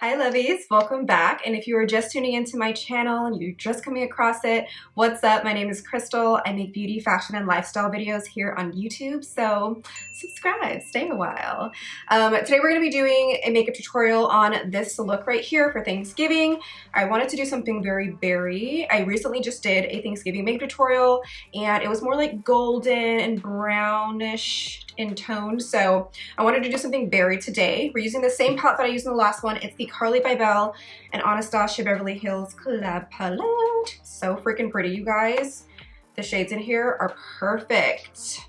Hi lovies, welcome back. And if you are just tuning into my channel and you're just coming across it, what's up? My name is Krystal. I make beauty, fashion, and lifestyle videos here on YouTube, so subscribe, stay a while. Today we're going to be doing a makeup tutorial on this look right here for Thanksgiving. I wanted to do something very berry. I recently just did a Thanksgiving makeup tutorial and it was more like golden and brownish in tone, so I wanted to do something berry today. We're using the same palette that I used in the last one. It's the CARLI BYBEL and Anastasia Beverly Hills collab palette. So freaking pretty, you guys. The shades in here are perfect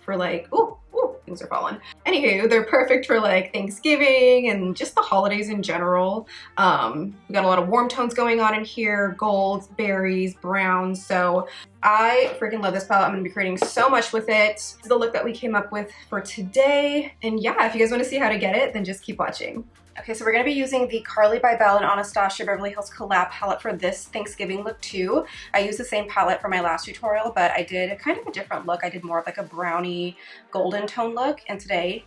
for like, ooh, things are falling. Anywho, they're perfect for like Thanksgiving and just the holidays in general. We got a lot of warm tones going on in here, golds, berries, browns. So I freaking love this palette. I'm gonna be creating so much with it. This is the look that we came up with for today. And yeah, if you guys wanna see how to get it, then just keep watching. Okay, so we're gonna be using the CARLI BYBEL and Anastasia Beverly Hills collab palette for this Thanksgiving look too. I used the same palette for my last tutorial, but I did kind of a different look. I did more of like a brownie golden tone look, and today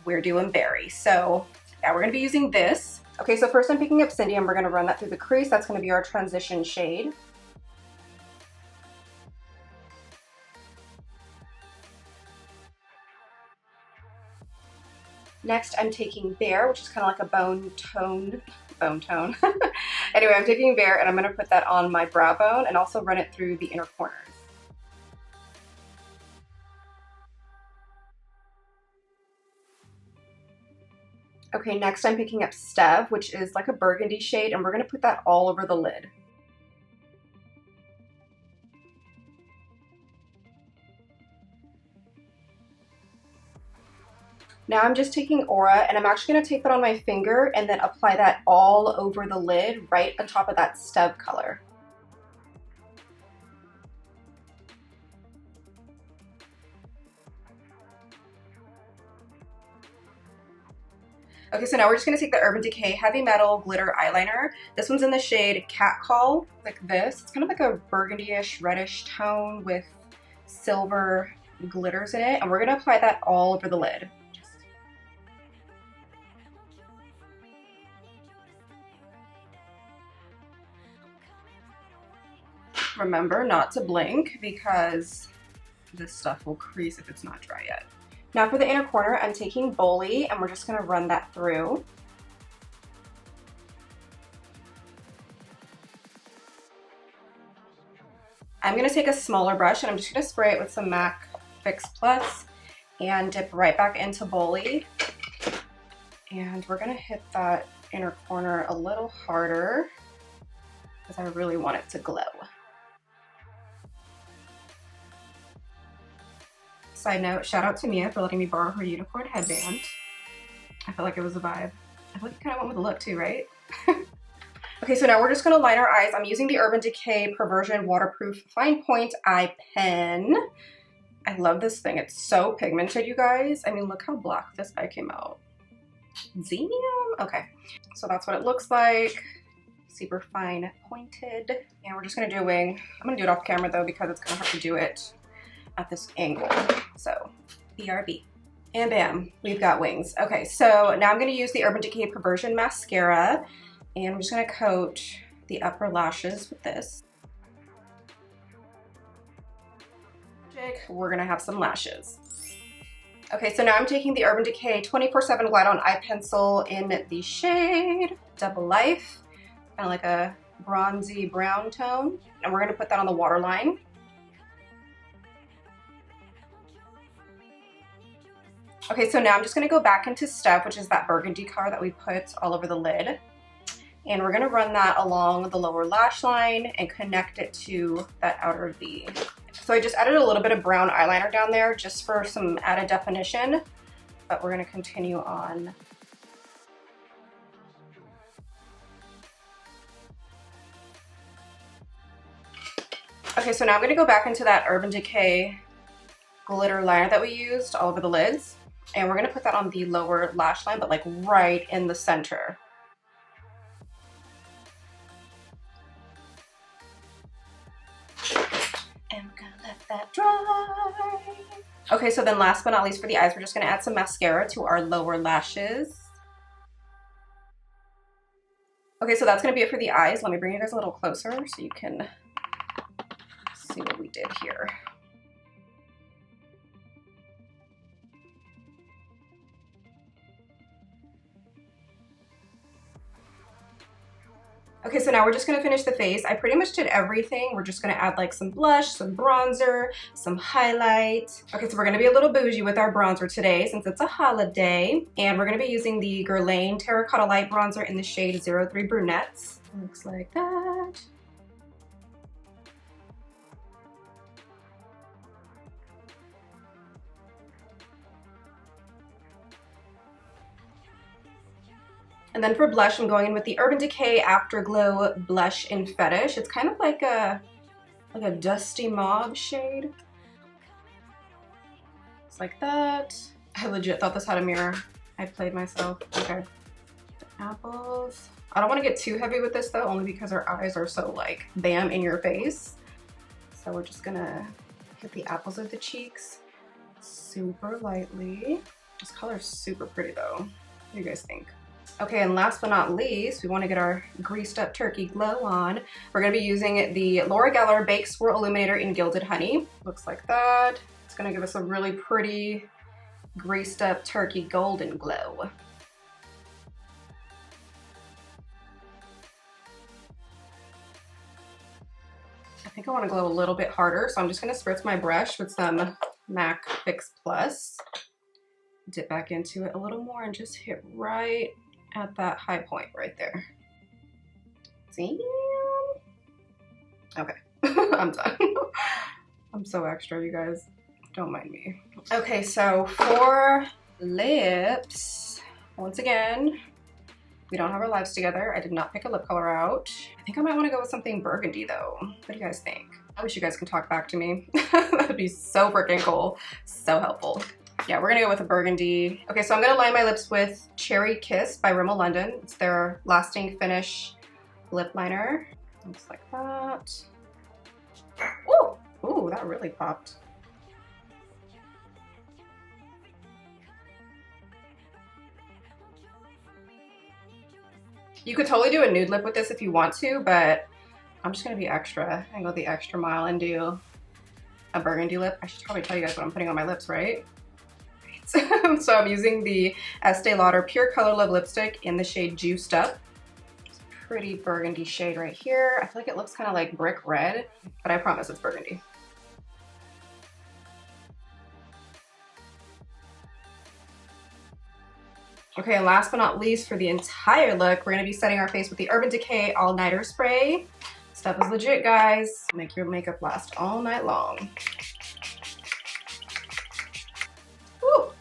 we're doing berry. So yeah, we're gonna be using this. Okay, so first I'm picking up Cindy and we're gonna run that through the crease. That's gonna be our transition shade. Next, I'm taking Bear, which is kind of like a bone tone. Anyway, I'm taking Bear and I'm gonna put that on my brow bone and also run it through the inner corners. Okay, next I'm picking up Stev, which is like a burgundy shade, and we're gonna put that all over the lid. Now I'm just taking Aura and I'm actually going to take that on my finger and then apply that all over the lid right on top of that Stev color. Okay, so now we're just going to take the Urban Decay Heavy Metal Glitter Eyeliner. This one's in the shade Catcall, like this. It's kind of like a burgundy-ish, reddish tone with silver glitters in it. And we're going to apply that all over the lid. Remember not to blink because this stuff will crease if it's not dry yet. Now for the inner corner, I'm taking Boley and we're just gonna run that through. I'm gonna take a smaller brush and I'm just gonna spray it with some MAC Fix Plus and dip right back into Boley. And we're gonna hit that inner corner a little harder because I really want it to glow. Side note, shout out to Mia for letting me borrow her unicorn headband. I felt like it was a vibe. I feel like you kind of went with the look too, right? Okay, so now we're just gonna line our eyes. I'm using the Urban Decay Perversion Waterproof Fine Point Eye Pen. I love this thing. It's so pigmented, you guys. I mean, look how black this eye came out. Damn. Okay, so that's what it looks like. Super fine pointed. And we're just gonna do a wing. I'm gonna do it off camera though because it's gonna have to do it at this angle. So BRB. And bam, we've got wings. Okay, so now I'm gonna use the Urban Decay Perversion Mascara and I'm just gonna coat the upper lashes with this. We're gonna have some lashes. Okay, so now I'm taking the Urban Decay 24/7 Glide On Eye Pencil in the shade Double Life, kind of like a bronzy brown tone. And we're gonna put that on the waterline. Okay, so now I'm just gonna go back into Step, which is that burgundy color that we put all over the lid. And we're gonna run that along the lower lash line and connect it to that outer V. So I just added a little bit of brown eyeliner down there just for some added definition, but we're gonna continue on. Okay, so now I'm gonna go back into that Urban Decay glitter liner that we used all over the lids. And we're gonna put that on the lower lash line, but like right in the center. And we're gonna let that dry. Okay, so then last but not least for the eyes, we're just gonna add some mascara to our lower lashes. Okay, so that's gonna be it for the eyes. Let me bring you guys a little closer so you can see what we did here. Okay, so now we're just gonna finish the face. I pretty much did everything. We're just gonna add like some blush, some bronzer, some highlight. Okay, so we're gonna be a little bougie with our bronzer today since it's a holiday. And we're gonna be using the Guerlain Terracotta Light Bronzer in the shade 03 Brunettes. Looks like that. And then for blush, I'm going in with the Urban Decay Afterglow Blush in Fetish. It's kind of like a dusty mauve shade. It's like that. I legit thought this had a mirror. I played myself. Okay. The apples. I don't want to get too heavy with this though, only because our eyes are so like bam in your face. So we're just gonna hit the apples of the cheeks super lightly. This color is super pretty though. What do you guys think? Okay, and last but not least, we want to get our greased up turkey glow on. We're going to be using the Laura Geller Bake Swirl Illuminator in Gilded Honey. Looks like that. It's going to give us a really pretty greased up turkey golden glow. I think I want to glow a little bit harder, so I'm just going to spritz my brush with some MAC Fix Plus. Dip back into it a little more and just hit right at that high point right there. See? Okay, I'm done. I'm so extra, you guys. Don't mind me. Okay, so for lips, once again, we don't have our lips together. I did not pick a lip color out. I think I might want to go with something burgundy though. What do you guys think? I wish you guys could talk back to me. That would be so freaking cool. So helpful. Yeah, we're gonna go with a burgundy. Okay, so I'm gonna line my lips with Cherry Kiss by Rimmel London. It's their Lasting Finish lip liner. Looks like that. Ooh, ooh, that really popped. You could totally do a nude lip with this if you want to, but I'm just gonna be extra and go the extra mile and do a burgundy lip. I should probably tell you guys what I'm putting on my lips, right? So I'm using the Estee Lauder Pure Color Love lipstick in the shade Juiced Up. It's a pretty burgundy shade right here. I feel like it looks kind of like brick red, but I promise it's burgundy. Okay, and last but not least, for the entire look, we're gonna be setting our face with the Urban Decay All Nighter Spray. Stuff is legit, guys. Make your makeup last all night long. Woo.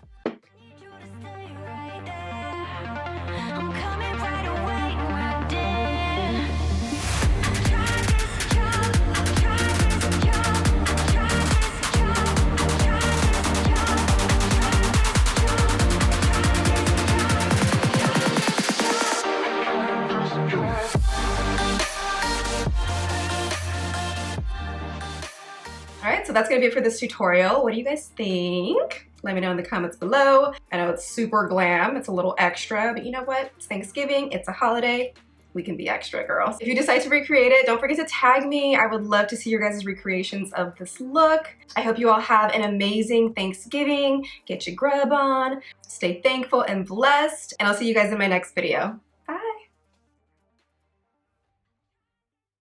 Alright, so that's gonna be it for this tutorial. What do you guys think? Let me know in the comments below. I know it's super glam, it's a little extra, but you know what? It's Thanksgiving, it's a holiday. We can be extra, girls. If you decide to recreate it, don't forget to tag me. I would love to see your guys' recreations of this look. I hope you all have an amazing Thanksgiving. Get your grub on, stay thankful and blessed, and I'll see you guys in my next video.